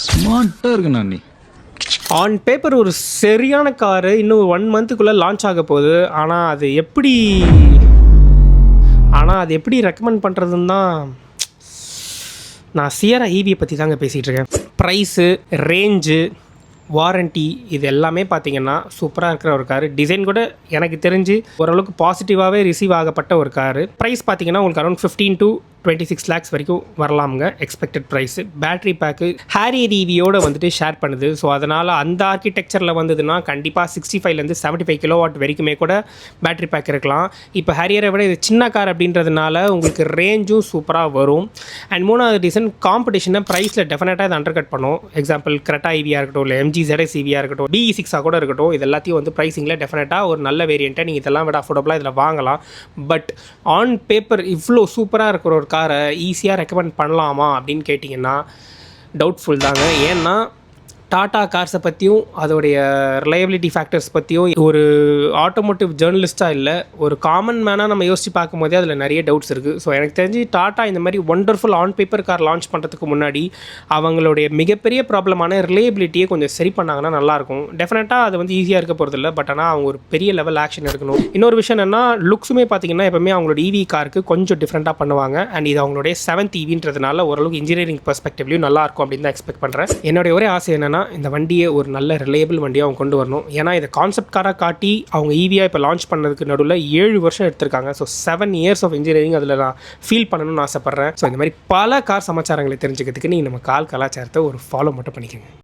ஸ்மார்ட்டாக இருக்குண்ணா நீ. ஆன் பேப்பர் ஒரு சரியான காரு இன்னும் 1 மந்த்துக்குள்ளே லான்ச் ஆக போகுது. ஆனால் அது எப்படி ரெக்கமெண்ட் பண்ணுறதுன்னு தான் நான் சியரா ஈவியை பற்றி தாங்க பேசிகிட்டு இருக்கேன். ப்ரைஸு, ரேஞ்சு, வாரண்ட்டி இது எல்லாமே பார்த்தீங்கன்னா சூப்பராக இருக்கிற ஒரு காரு. டிசைன் கூட எனக்கு தெரிஞ்சு ஓரளவுக்கு பாசிட்டிவாகவே ரிசீவ் ஆகப்பட்ட ஒரு காரு. ப்ரைஸ் பார்த்தீங்கன்னா உங்களுக்கு அரௌண்ட் 15 to 26 lakhs வரைக்கும் வரலாமுங்க expected price. Battery pack Harrier ஈவியோடு வந்துட்டு ஷேர் பண்ணுது. ஸோ அதனால் அந்த ஆர்கிடெக்சரில் வந்ததுன்னா கண்டிப்பாக 65 to 75 kilowatt வரைக்குமே கூட பேட்ரி பேக் இருக்கலாம். இப்போ ஹேரியரை விட இது சின்ன கார் அப்படின்றதுனால உங்களுக்கு ரேஞ்சும் சூப்பராக வரும். அண்ட் மூணாவது ரீசன் காம்படிஷனை ப்ரைஸில் டெஃபினட்டாக இது அண்டர் கட் பண்ணும். எக்ஸாம்பிள் கிரெட்டா ஈவியாக இருக்கட்டும், இல்லை MG ZS ஈவியாக இருக்கட்டும், BE6 கூட இருக்கட்டும், இது எல்லாத்தையும் வந்து ப்ரைஸிங்கில் டெஃபினட்டாக ஒரு நல்ல வேரியண்ட்டை நீங்கள் இதெல்லாம் விட அஃபோர்டபுளாக இதில் வாங்கலாம். பட் ஆன் பேப்பர் இவ்வளோ சூப்பராக இருக்கிற ஒரு காரை ஈஸியாக ரெக்கமெண்ட் பண்ணலாமா அப்படின்னு கேட்டிங்கன்னா டவுட்ஃபுல் தாங்க. ஏன்னா டாடா கார்ஸை பற்றியும் அதோடைய ரிலையபிலிட்டி ஃபேக்டர்ஸ் பற்றியும் ஒரு ஆட்டோமோட்டிவ் ஜேர்னலிஸ்ட்டாக இல்லை, ஒரு காமன் மேனாக நம்ம யோசித்து பார்க்கும்போதே அதில் நிறைய டவுட்ஸ் இருக்குது. ஸோ எனக்கு தெரிஞ்சு டாட்டா இந்த மாதிரி wonderful on paper car launch பண்ணுறதுக்கு முன்னாடி அவங்களுடைய மிகப்பெரிய ப்ராப்ளமான ரிலையபிலிட்டியை கொஞ்சம் சரி பண்ணாங்கன்னா நல்லாயிருக்கும். டெஃபினட்டாக அது வந்து ஈஸியாக இருக்க போகிறதில்ல, பட் ஆனால் அவங்க ஒரு பெரிய லெவல் ஆக்ஷன் எடுக்கணும். இன்னொரு விஷயம் என்னென்னா லுக்ஸுமே பார்த்தீங்கன்னா எப்போவுமே அவங்களோட EV காருக்கு கொஞ்சம் டிஃப்ரெண்ட்டாக பண்ணுவாங்க. அண்ட் இது அவங்களுடைய 7th EVன்றதுனால ஓரளவுக்கு இன்ஜினியரிங் பெர்ஸ்பெக்டிவ்லையும் நல்லாயிருக்கும் அப்படின்னு தான் எக்ஸ்பெக்ட் பண்ணுறேன். என்னுடைய ஒரே ஆசை என்னென்னா இந்த வண்டியை ஒரு நல்ல ரிலையபிள் வண்டியாக அவங்க கொண்டு வரணும். ஏன்னா இதை கான்செப்ட் காராக காட்டி அவங்க EVயாக இப்போ லான்ச் பண்ணதுக்கு நடுவில் 7 வருஷம் எடுத்திருக்காங்க. ஸோ 7 years ஆஃப் இன்ஜினியரிங் அதில் நான் ஃபீல் பண்ணணும்னு ஆசைப்பட்றேன். ஸோ இந்த மாதிரி பல கார் சமாச்சாரங்களை தெரிஞ்சுக்கிறதுக்கு நீங்கள் நம்ம கால் கலாச்சாரத்தை ஒரு ஃபாலோ மட்டும் பண்ணிக்கோங்க.